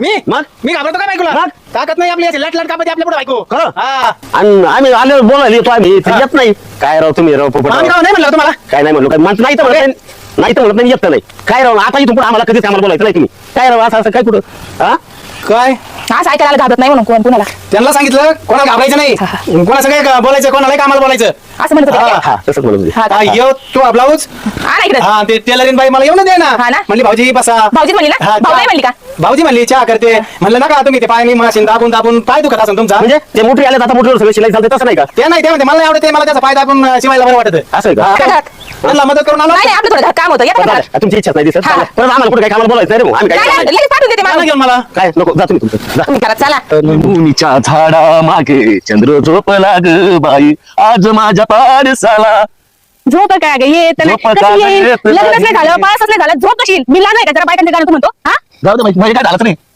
मी घाबरतो काय बायकोला ताकद नाही आपली लाट कापायची आपल्या पुढे बायको आणि आम्ही आलो बोलायला येतो आम्ही येत नाही काय राव तुम्ही राव पोपट नाही म्हणलं तुम्हाला काय नाही म्हणलो काय म्हणत नाही तर म्हणत नाही येत नाही काय राव आता इथून पुढे आम्हाला कधीच आम्हाला बोलायचं नाही तुम्ही काय राव असं काय कुठं हा काय असं ऐकायला घाबरत नाही म्हणून कोण कुणाला त्यांना सांगितलं कोणाला घाबरायचं नाही कोणाचं काय बोलायचं कोणाला कामाला बोलायचं असं म्हणत होते हा तसंच म्हणत होते. हा का? येऊ तू ब्लाऊज आणा इकडे हा ते टेलरिंग बाई मला येऊन दे ना हा ना? म्हणली भाऊजी बसा भाऊजीच म्हणली ना हा, भाऊ नाही म्हणली का भाऊजी म्हणली चहा करते म्हणलं नका तुम्ही ते पाय मशीन दाबून दाबून पाय दुखत असेल तुमचा म्हणजे ते मोठी आले आता मोठीवर सगळं शिलाई चालते तसं नाही का ते नाही ते म्हणते मला नाही आवडते मला त्याचा पाय दाबून शिवायला बरं वाटत असं आहे का? का? त्यांना मदत करून आलो नाही नाही, आपलं थोडं काम होतं येतं का घरात? तुमची इच्छा नाही दिसत हा. परत आम्हाला कुठे काय कामाला बोलायचं नाही रे भाऊ. आम्ही नाही, काय नाही, लगेच पाठवून देते मला मला घेऊन मला काय नको जा तुम्ही तुमचं जा. तुम्ही घरात चला मुनीच्या झाडा मागे चंद्र झोपला ग बाई आज माझ्या पारसाला झोप काय ग येत नाही. झोप कशी काय येईल? येत लग्नच नाही. नाही झालं पासच नाही झालं झोप कशी मी लहान आहे का जरा बायकांच्या गाणं तू म्हणतो हा जाऊ दे म्हणजे काय झालं नाही